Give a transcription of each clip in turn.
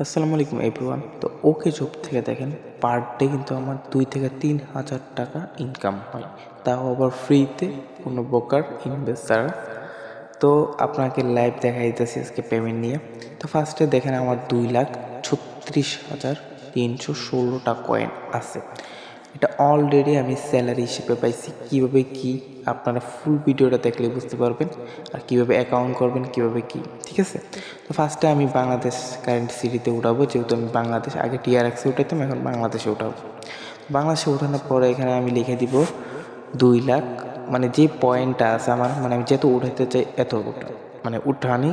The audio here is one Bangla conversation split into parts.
আসসালামু আলাইকুম এভরিওয়ান। তো ওকে জব থেকে দেখেন পার ডে কিন্তু আমার 2 থেকে 3 হাজার টাকা ইনকাম হয়, তাও আবার ফ্রিতে, কোনো ব্রোকার ইনভেস্ট ছাড়া। তো আপনাকে লাইভ দেখা দিতেছি আজকে পেমেন্ট নিয়ে। তো ফার্স্টে দেখেন আমার 2,36,316টা কয়েন আছে। এটা অলরেডি আমি স্যালারি হিসেবে পাইছি। কীভাবে কি আপনারা ফুল ভিডিওটা দেখলে বুঝতে পারবেন, আর কীভাবে অ্যাকাউন্ট করবেন, কীভাবে কি, ঠিক আছে। তো ফার্স্টে আমি বাংলাদেশ কারেন্ট সিটিতে উঠাবো, যেহেতু আমি বাংলাদেশ আগে টিআরএক্সে উঠাইতাম, এখন বাংলাদেশে উঠাবো। বাংলাদেশে উঠানোর পরে এখানে আমি লিখে দিব 2 লাখ, মানে যে পয়েন্টটা আছে আমার, মানে আমি যত উঠাইতে চাই এত মানে উঠানি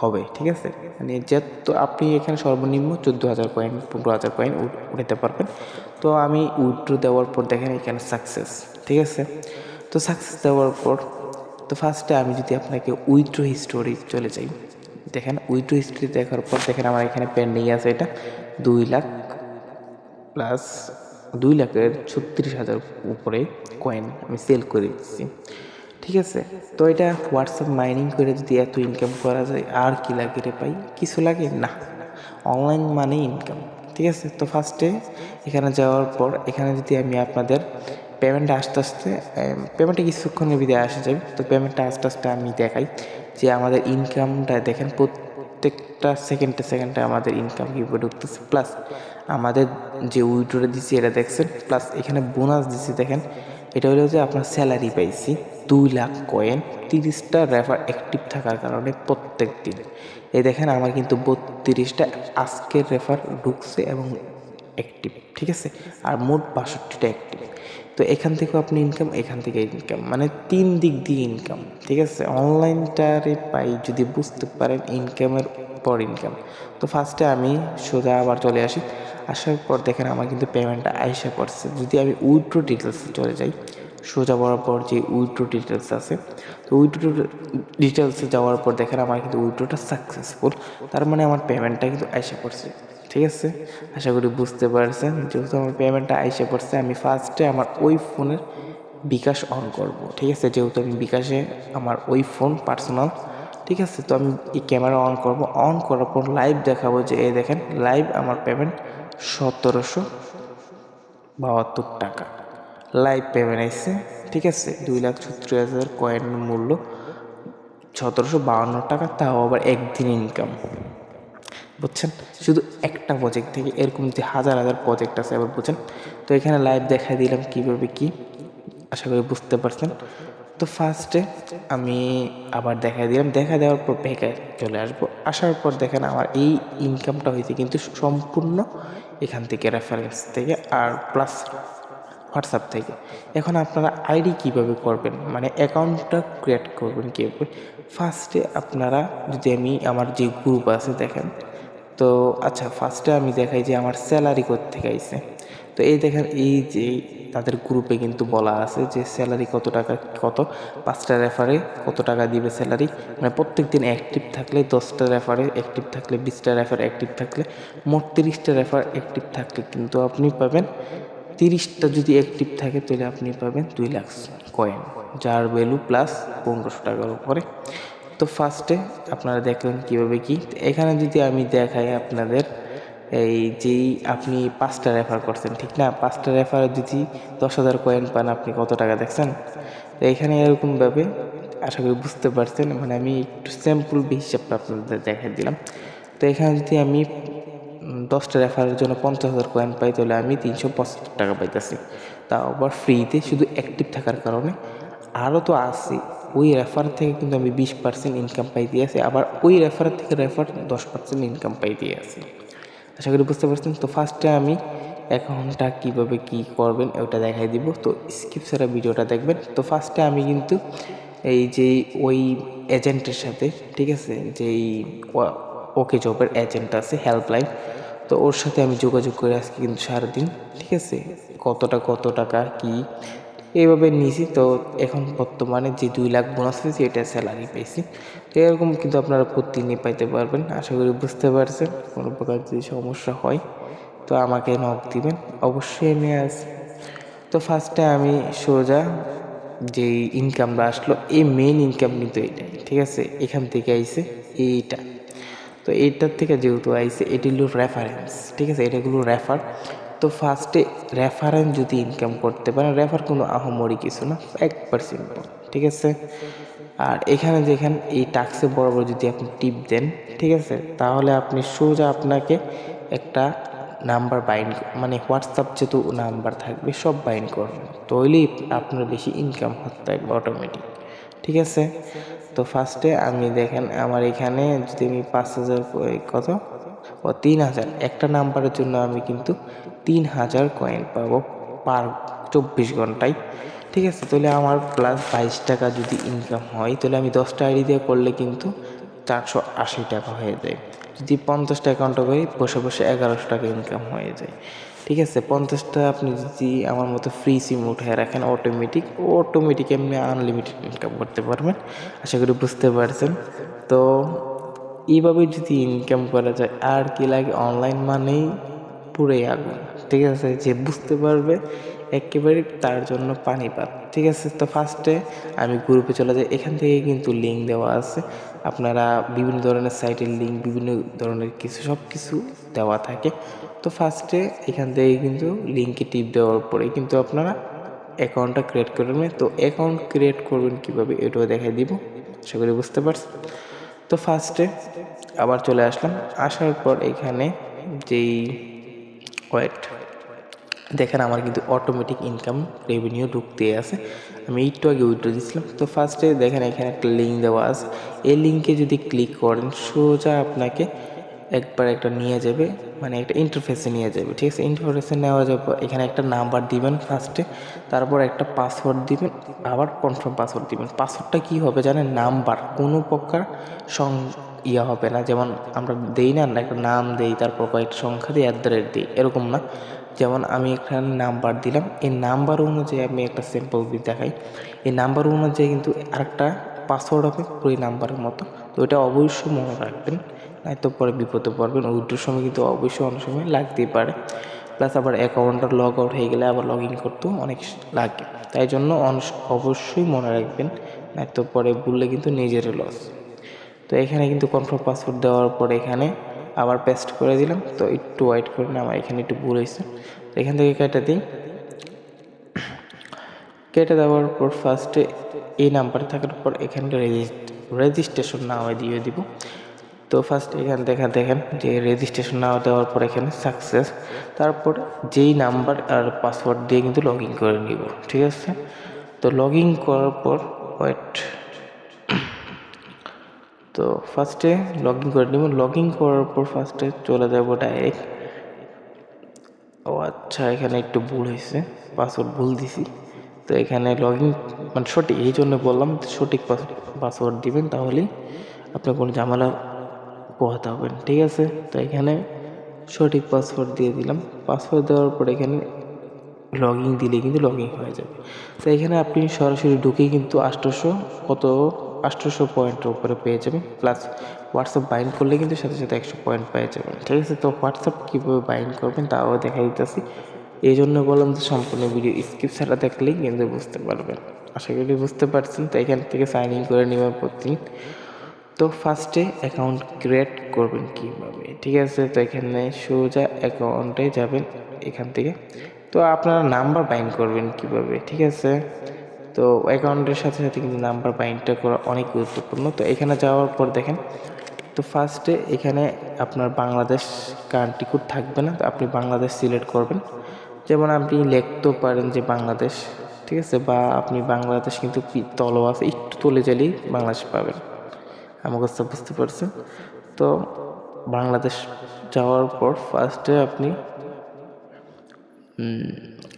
হবে, ঠিক আছে। মানে যত আপনি এখানে সর্বনিম্ন 14,000 কয়েন, 15,000 কয়েন উঠাতে পারবেন। তো আমি উইথড্র দেওয়ার পর দেখেন এখানে সাকসেস, ঠিক আছে। তো সাকসেস দেওয়ার পর তো ফার্স্টে আমি যদি আপনাকে উইথড্র হিস্টোরি চলে যাই, দেখেন উইথড্র হিস্টোরি দেখার পর দেখেন আমার এখানে পেন্ডিং আছে এটা 2 লাখ প্লাস 2,36,000 উপরে কয়েন আমি সেল করে দিচ্ছি, ঠিক আছে। তো এটা হোয়াটসঅ্যাপ মাইনিং করে যদি এত ইনকাম করা যায়, আর কি লাগে রে ভাই, কিছু লাগে না। অনলাইন মানে ইনকাম, ঠিক আছে। তো ফার্স্টে এখানে যাওয়ার পর এখানে যদি আমি আপনাদের পেমেন্টটা আস্তে আস্তে পেমেন্টটা কিছুক্ষণের ভিতরে আসে যাবে। তো পেমেন্টটা আস্তে আস্তে আমি দেখাই যে আমাদের ইনকামটা দেখেন প্রত্যেকটা সেকেন্ডে আমাদের ইনকাম কীভাবে ঢুকতেছে, প্লাস আমাদের যে উইড্রোটা দিচ্ছি এটা দেখছেন, প্লাস এখানে বোনাস দিচ্ছি দেখেন। এটা হলো যে আপনার স্যালারি পাইছি 2 লাখ কয়েন, 30টা রেফার অ্যাক্টিভ থাকার কারণে প্রত্যেক দিন। এই দেখেন আমার কিন্তু 32টা আজকের রেফার ঢুকছে এবং অ্যাক্টিভ, ঠিক আছে। আর মোট 62টা অ্যাক্টিভ। তো এখান থেকেও আপনি ইনকাম, এখান থেকে ইনকাম, মানে 3 দিক দিয়ে ইনকাম, ঠিক আছে। অনলাইনটারে পাই যদি বুঝতে পারেন ইনকামের পর ইনকাম। তো ফার্স্টে আমি সোজা আবার চলে আসি। আসার পর দেখেন আমার কিন্তু পেমেন্টটা আইসা পড়ছে। যদি আমি উইথড্র ডিটেলসে চলে যাই, সোজা বরাবর যে উইথড্র ডিটেলস আছে, তো উইথড্র ডিটেলসে যাওয়ার পর দেখেন আমার কিন্তু উইথড্রটা সাকসেসফুল, তার মানে আমার পেমেন্টটা কিন্তু আইসা পড়ছে, ঠিক আছে। আশা করি বুঝতে পারছেন। যেহেতু আমার পেমেন্টটা আইসা পড়ছে, আমি ফার্স্টে আমার ওই ফোনের বিকাশ অন করব, ঠিক আছে। যেহেতু আমি বিকাশে আমার ওই ফোন পার্সোনাল, ঠিক আছে। তো আমি এই ক্যামেরা অন করব, অন করার পর লাইভ দেখাবো যে এই দেখেন লাইভ আমার পেমেন্ট 1,772 টাকা লাইভ পেমেন্ট আসছে, ঠিক আছে। 2,36,000 কয়েনের মূল্য 1,752 টাকা, তাও আবার একদিন ইনকাম, বুঝছেন। শুধু একটা প্রজেক্ট থেকে এরকম যে হাজার হাজার প্রজেক্ট আছে, আবার বুঝছেন। তো এখানে লাইভ দেখাই দিলাম কীভাবে কি, আশা করি বুঝতে পারছেন। তো ফার্স্টে আমি আবার দেখা দিলাম, দেখা দেওয়ার পর ব্যাকে চলে আসবো। আসার পর দেখেন আমার এই ইনকামটা হয়েছে কিন্তু সম্পূর্ণ এখান থেকে, রেফারেন্স থেকে, আর প্লাস হোয়াটসঅ্যাপ থেকে। এখন আপনারা আইডি কিভাবে করবেন, মানে অ্যাকাউন্টটা ক্রিয়েট করবেন কীভাবে। ফার্স্টে আপনারা যদি আমি আমার যে গ্রুপ আছে দেখেন, তো আচ্ছা ফার্স্টে আমি দেখাই যে আমার স্যালারি কোত্থেকে আইছে। তো এই দেখেন এই যে তাদের গ্রুপে কিন্তু বলা আছে যে স্যালারি কত টাকা, কত 5টা রেফারে কত টাকা দিবে স্যালারি, মানে প্রত্যেক দিন অ্যাক্টিভ থাকলে 10টা রেফারে অ্যাক্টিভ থাকলে, 20টা রেফার অ্যাক্টিভ থাকলে, মোট 30টা রেফার অ্যাক্টিভ থাকলে কিন্তু আপনি পাবেন 30টা যদি অ্যাক্টিভ থাকে তাহলে আপনি পাবেন 2 লাখ কয়েন, যার ভ্যালু প্লাস 1500 টাকার উপরে। তো ফার্স্টে আপনারা দেখলেন কীভাবে কি। এখানে যদি আমি দেখাই আপনাদের, এই যেই আপনি 5টা রেফার করছেন, ঠিক না, 5টা রেফারে যদি 10,000 কয়েন পান, আপনি কত টাকা দেখছেন। তো এখানে এরকমভাবে আশা করি বুঝতে পারছেন, মানে আমি একটু স্যাম্পল হিসাবটা আপনাদের দেখাই দিলাম। তো এখানে যদি আমি 10টা রেফারের জন্য 50,000 কয়েন পাই, তাহলে আমি 375 টাকা পাইতেছি, তাও আবার ফ্রিতে, শুধু অ্যাক্টিভ থাকার কারণে। আরও তো আসি, ওই রেফার থেকে কিন্তু আমি 20% ইনকাম পাই দিয়েছি, আবার ওই রেফার থেকে 10% ইনকাম পাই দিয়েছি। আশা করি বুঝতে পারছেন। তো ফার্স্টে আমি অ্যাকাউন্টটা কীভাবে কি করবেন ওটা দেখাই দিব, তো স্কিপ ছাড়া ভিডিওটা দেখবেন। তো ফার্স্টে আমি কিন্তু এই যে ওই এজেন্টের সাথে, ঠিক আছে, যেই ওকে জবের এজেন্ট আছে হেল্পলাইন, তো ওর সাথে আমি যোগাযোগ করে আজকে কিন্তু সারাদিন, ঠিক আছে, কত টাকা কি এইভাবে নিয়েছি। তো এখন বর্তমানে যে 2 লাখ বোনাস পেয়েছি এটা স্যালারি পেয়েছি। তো এরকম কিন্তু আপনারা প্রতিদিনই পাইতে পারবেন। আশা করি বুঝতে পারছেন। কোনো প্রকার যদি সমস্যা হয় তো আমাকে নক দিবেন, অবশ্যই আমি আছি। তো ফার্স্টে আমি সোজা যেই ইনকামটা আসলো, এই মেইন ইনকাম কিন্তু এইটাই, ঠিক আছে। এখান থেকে আইছে এইটা। তো এইটার থেকে যেহেতু আইসে এটি হলো রেফারেন্স, ঠিক আছে, এটাগুলো রেফার। তো ফার্স্টে রেফারেন্স যদি ইনকাম করতে পারেন, রেফার কোনো আহামরি কিছু না, একবার সিম্পল, ঠিক আছে। আর এখানে যেখানে এই টাক্সে বরাবর যদি আপনি টিপ দেন, ঠিক আছে, তাহলে আপনি সোজা আপনাকে একটা নাম্বার বাইন্ড, মানে হোয়াটসঅ্যাপ যেহেতু নাম্বার থাকবে সব বাইন্ড করবেন, তাহলেই আপনার বেশি ইনকাম হতে থাকবে অটোমেটিক, ঠিক আছে। তো ফার্স্টে আমি দেখেন আমার এখানে যদি আমি 5,000 কত ও 3,000 একটা নাম্বারের জন্য আমি কিন্তু 3,000 কয়েন পাবো পার 24 ঘন্টায়, ঠিক আছে। তাহলে আমার প্লাস 22 টাকা যদি ইনকাম হয়, তাহলে আমি 10টা আইডি দিয়ে করলে কিন্তু 480 টাকা হয়ে যায়। যদি 50টা অ্যাকাউন্টে করি বসে বসে 1100 টাকা ইনকাম হয়ে যায়, ঠিক আছে। 50টা আপনি যদি আমার মতো ফ্রি সিম উঠে রাখেন অটোমেটিক এমনি আনলিমিটেড ইনকাম করতে পারবেন। আশা করি বুঝতে পারছেন। তো এইভাবে যদি ইনকাম করা যায় আর কি লাগে, অনলাইন মানেই পুরোই আগুন, ঠিক আছে। যে বুঝতে পারবে একেবারে তার জন্য পানিপাত, ঠিক আছে। তো ফার্স্টে আমি গ্রুপে চলে যাই, এখান থেকে কিন্তু লিঙ্ক দেওয়া আছে, আপনারা বিভিন্ন ধরনের সাইটের লিঙ্ক, বিভিন্ন ধরনের কিছু সব কিছু দেওয়া থাকে। তো ফার্স্টে এখান থেকে কিন্তু লিঙ্কে টিপ দেওয়ার পরে কিন্তু আপনারা অ্যাকাউন্টটা ক্রিয়েট করবেন। তো অ্যাকাউন্ট ক্রিয়েট করবেন কীভাবে এটাও দেখাই দিব, আশা করি বুঝতে পারছেন। তো ফার্স্টে আবার চলে আসলাম, আসার পর এখানে যেই ওয়েট দেখেন আমার কিন্তু অটোমেটিক ইনকাম রেভিনিউ ঢুকতে আছে, আমি একটু আগে উইথড্র দিয়েছিলাম। তো ফার্স্টে দেখেন এখানে একটা লিঙ্ক দেওয়া আছে, এই লিঙ্কে যদি ক্লিক করেন সোজা আপনাকে একবার একটা নিয়ে যাবে, মানে একটা ইন্টারফেসে নিয়ে যাবে, ঠিক আছে। ইন্টারফেসে নেওয়া যাবে, এখানে একটা নাম্বার দিবেন ফার্স্টে, তারপর একটা পাসওয়ার্ড দিবেন, আবার কনফার্ম পাসওয়ার্ড দিবেন। পাসওয়ার্ডটা কী হবে জানেন, নাম্বার, কোনো প্রকার ইয়া হবে না, যেমন আমরা দেই না একটা নাম দেই তারপর কয়েকটা সংখ্যা দিই দিই, এরকম না। যেমন আমি এখানে নাম্বার দিলাম, এই নাম্বার অনুযায়ী আমি একটা স্যাম্পল দেখাই, এই নাম্বার অনুযায়ী কিন্তু আরেকটা পাসওয়ার্ড হবে ওই নাম্বারের মতো। তো এটা অবশ্যই মনে রাখবেন, নয়তো পরে বিপদে পড়বেন, উইথড্রোর সময় কিন্তু অবশ্যই অনেক সময় লাগতেই পারে। প্লাস আবার অ্যাকাউন্টটা লগ আউট হয়ে গেলে আবার লগ ইন করতেও অনেক লাগে, তাই জন্য অবশ্যই মনে রাখবেন, নয়তো পরে ভুললে কিন্তু নিজেরই লস। তো এখানে কিন্তু কনফার্ম পাসওয়ার্ড দেওয়ার পরে এখানে আবার পেস্ট করে দিলাম। তো একটু ওয়েট করে না, আমার এখানে একটু ভুল হয়েছে, তো এখান থেকে কেটে দিই। কেটে দেওয়ার পর ফার্স্টে এই নাম্বার থাকার পর এখানে রেজিস্ট্রেশন নাও দিয়ে দিব। তো ফার্স্ট এখানে দেখেন যে রেজিস্ট্রেশন নাও দেওয়ার পর এখানে সাকসেস, তারপর যেই নাম্বার আর পাসওয়ার্ড দিয়ে কিন্তু লগ ইন করে নিব, ঠিক আছে। তো লগ ইন করার পর ওয়েট, তো ফার্স্টে লগ ইন করে নিব। লগ ইন করার পর ফার্স্টে চলে যাব ডাইরেক্ট, ও আচ্ছা এখানে একটু ভুল হয়েছে, পাসওয়ার্ড ভুল দিছি। তো এখানে লগ ইন মানে সঠিক, এই জন্য বললাম সঠিক পাসওয়ার্ড দিবেন, তাহলেই আপনি কোনো ঝামেলা পোহাতে হবেন, ঠিক আছে। তো এখানে সঠিক পাসওয়ার্ড দিয়ে দিলাম, পাসওয়ার্ড দেওয়ার পর এখানে লগ ইন দিলে কিন্তু লগ ইন হয়ে যাবে। তো এখানে আপনি সরাসরি ঢুকেই কিন্তু 800 পয়েন্টের উপরে পেয়ে যাবেন, প্লাস হোয়াটসঅ্যাপ বাইন্ড করলে কিন্তু সাথে সাথে 100 পয়েন্ট পেয়ে যাবেন, ঠিক আছে। তো হোয়াটসঅ্যাপ কীভাবে বাইন্ড করবেন তাও দেখা দিতেছি, এই জন্য বললাম যে সম্পূর্ণ ভিডিও স্কিপ ছাড়া দেখলেই কিন্তু বুঝতে পারবেন, আশা করি বুঝতে পারছেন। তো এখান থেকে সাইন ইন করে নেওয়ার প্রতিদিন, তো ফার্স্টে অ্যাকাউন্ট ক্রিয়েট করবেন কীভাবে, ঠিক আছে। তো এখানে সোজা অ্যাকাউন্টে যাবেন এখান থেকে, তো আপনারা নাম্বার বাইন্ড করবেন কিভাবে, ঠিক আছে। তো অ্যাকাউন্টের সাথে সাথে কিন্তু নাম্বার বাইন্ডটা করা অনেক গুরুত্বপূর্ণ। তো এখানে যাওয়ার পর দেখেন, তো ফার্স্টে এখানে আপনার বাংলাদেশ কান্ট্রি কোড থাকবে না, তো আপনি বাংলাদেশ সিলেক্ট করবেন। যেমন আপনি লিখতেও পারেন যে বাংলাদেশ, ঠিক আছে, বা আপনি বাংলাদেশ কিন্তু তলো আছে, একটু তুলে গেলেই বাংলাদেশ পাবেন, আমার কাছে বুঝতে পারছেন। তো বাংলাদেশ যাওয়ার পর ফার্স্টে আপনি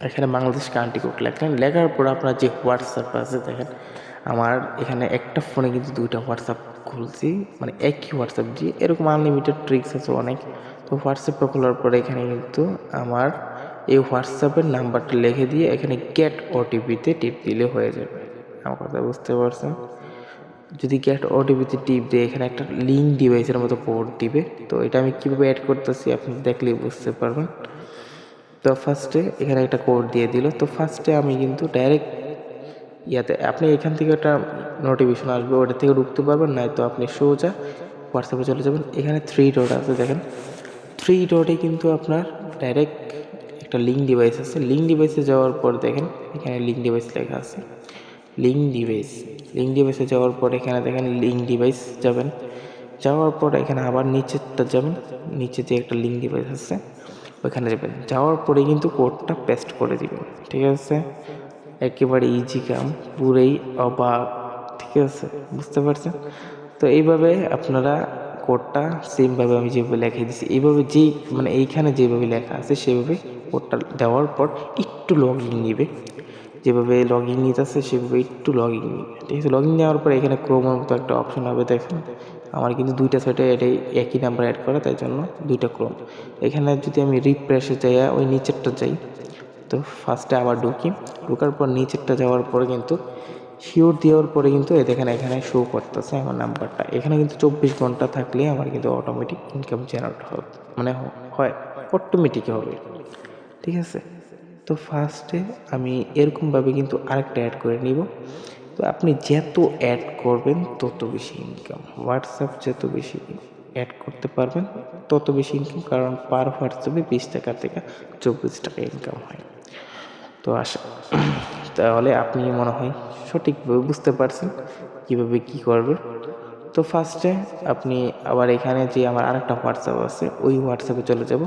এখানে বাংলাদেশ কান্ট্রি কোড লেখলেন, লেখার পর আপনার যে হোয়াটসঅ্যাপ আছে দেখেন, আমার এখানে একটা ফোনে কিন্তু 2টা হোয়াটসঅ্যাপ খুলছি, মানে একই হোয়াটসঅ্যাপ দিয়ে, এরকম আনলিমিটেড ট্রিক্স আছে অনেক। তো হোয়াটসঅ্যাপটা খোলার পরে এখানে কিন্তু আমার এই হোয়াটসঅ্যাপের নাম্বারটা লিখে দিয়ে এখানে গেট ওটিপিতে টিপ দিলে হয়ে যাবে, আমার কথা বুঝতে পারছেন। যদি গেট ওটিপিতে টিপ দিয়ে এখানে একটা লিঙ্ক ডিভাইসের মতো কোড দিবে, তো এটা আমি কীভাবে অ্যাড করতেছি আপনি দেখলেই বুঝতে পারবেন। তো ফার্স্টে এখানে একটা কোড দিয়ে দিল, তো ফার্স্টে আমি কিন্তু ডাইরেক্ট ইয়াতে, আপনি এখান থেকে একটা নোটিফিকেশন আসবে, ওটা থেকে ঢুকতে পারবেন, নাই তো আপনি সোজা হোয়াটসঅ্যাপে চলে যাবেন। এখানে 3 ডট আছে দেখেন, 3 ডটে কিন্তু আপনার ডাইরেক্ট একটা লিঙ্ক ডিভাইস আছে। লিঙ্ক ডিভাইসে যাওয়ার পর দেখেন এখানে লিঙ্ক ডিভাইস লেখা আছে, লিঙ্ক ডিভাইসে যাওয়ার পর এখানে দেখেন লিঙ্ক ডিভাইস যাবেন। যাওয়ার পর এখানে আবার নিচেরটা যাবেন, নিচে যে একটা লিঙ্ক ডিভাইস আছে ওইখানে যাবেন। যাওয়ার পরে কিন্তু কোডটা পেস্ট করে দিবেন, ঠিক আছে? একেবারে ইজি কাম, পুরোই অবাক, ঠিক আছে? বুঝতে পারছেন? তো এইভাবে আপনারা কোডটা সেমভাবে আমি যেভাবে লিখে দিচ্ছি এইভাবে যেই মানে এইখানে যেভাবে লেখা আছে সেভাবে কোডটা দেওয়ার পর একটু লগইন নেবে, যেভাবে লগইন নিতেছে সেভাবে একটু লগইন নেবে, ঠিক আছে? লগইন নেওয়ার পর এখানে ক্রোমের মতো একটা অপশন হবে দেখেন, আমার কিন্তু দুইটা সাইটে এটাই একই নাম্বার অ্যাড করা, তাই জন্য দুইটা ক্রোম। এখানে যদি আমি রিফ্রেশে যাই ওই নিচেরটা যাই, তো ফার্স্টে আবার ঢোকার পর নিচেরটা যাওয়ার পরে কিন্তু শিওর দেওয়ার পরে কিন্তু দেখেন এখানে শো করতেছে আমার নাম্বারটা। এখানে কিন্তু 24 ঘন্টা থাকলে আমার কিন্তু অটোমেটিক ইনকাম জেনারেট হবে, মানে হয় অটোমেটিক হবে, ঠিক আছে? তো ফার্স্টে আমি এরকমভাবে কিন্তু আরেকটা অ্যাড করে নিব। তো আপনি যত অ্যাড করবেন তত বেশি ইনকাম, হোয়াটসঅ্যাপ যত বেশি অ্যাড করতে পারবেন তত বেশি ইনকাম, কারণ পার হোয়াটসঅ্যাপে 20 টাকা থেকে 24 টাকা ইনকাম হয়। তো তাহলে আপনি মনে হয় সঠিকভাবে বুঝতে পারছেন কীভাবে কী করবে। তো ফার্স্টে আপনি আবার এখানে যে আমার আরেকটা হোয়াটসঅ্যাপ আছে ওই হোয়াটসঅ্যাপে চলে যাব।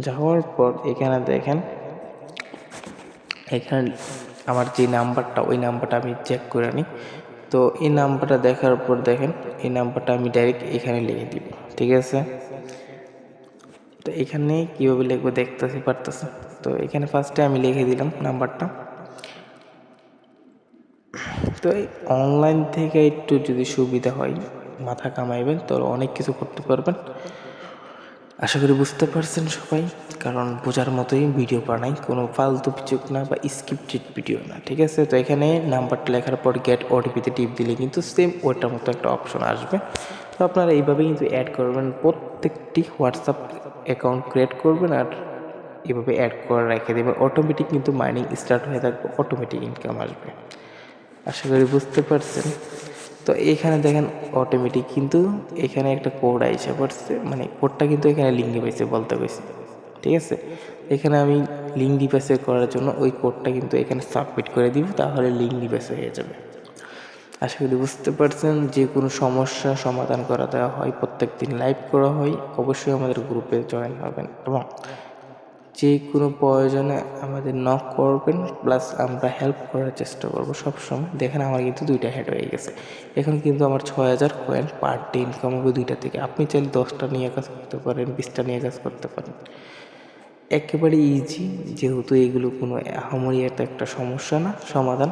যাওয়ার পর এখানে দেখেন এখানে আমার যে নাম্বারটা ওই নাম্বারটা আমি চেক করে নিই। তো এই নাম্বারটা দেখার পর দেখেন এই নাম্বারটা আমি ডাইরেক্ট এখানে লিখে দিব, ঠিক আছে? তো এখানে কীভাবে লিখবো দেখতেছি পারতেছে। তো এখানে ফার্স্টে আমি লিখে দিলাম নাম্বারটা। তো এই অনলাইন থেকে একটু যদি সুবিধা হয়, মাথা কামাইবেন তাহলে অনেক কিছু করতে পারবেন। আশা করি বুঝতে পারছেন সবাই, কারণ বোঝার মতোই ভিডিও বানাই, কোনো ফালতু কিছু না বা স্ক্রিপ্টেড ভিডিও না, ঠিক আছে? তো এখানে নাম্বারটা লেখার পর গেট ওটিপিতে টিপ দিলে কিন্তু সেম ওইটার মতো একটা অপশন আসবে। তো আপনারা এইভাবে কিন্তু অ্যাড করবেন, প্রত্যেকটি হোয়াটসঅ্যাপ অ্যাকাউন্ট ক্রিয়েট করবেন আর এভাবে অ্যাড করে রেখে দেবেন, অটোমেটিক কিন্তু মাইনিং স্টার্ট হয়ে থাকবে, অটোমেটিক ইনকাম আসবে। আশা করি বুঝতে পারছেন। তো এখানে দেখেন অটোমেটিক কিন্তু এখানে একটা কোড আইসা পড়ছে, মানে কোডটা কিন্তু এখানে লিঙ্ক ডিভাইসে বলতে গেছে, ঠিক আছে? এখানে আমি লিঙ্ক ডিভাইসে করার জন্য ওই কোডটা কিন্তু এখানে সাবমিট করে দিব, তাহলে লিঙ্ক ডিভাইসে হয়ে যাবে। আশা করি বুঝতে পারছেন। যে কোনো সমস্যা সমাধান করা দেওয়া হয়, প্রত্যেক দিন লাইভ করা হয়, অবশ্যই আমাদের গ্রুপে জয়েন হবেন এবং যে কোনো প্রয়োজনে আমাদের নক করবেন, প্লাস আমরা হেল্প করার চেষ্টা করবো সবসময়। দেখেন আমার কিন্তু 2টা হেড হয়ে গেছে, এখন কিন্তু আমার 6000 কয়েন পার ডে ইনকাম হবে 2টা থেকে। আপনি চাইলে 10টা নিয়ে কাজ করতে পারেন, 20টা নিয়ে কাজ করতে পারেন, একেবারে ইজি, যেহেতু এগুলো কোনো আহামরি একটা সমস্যা না, সমাধান।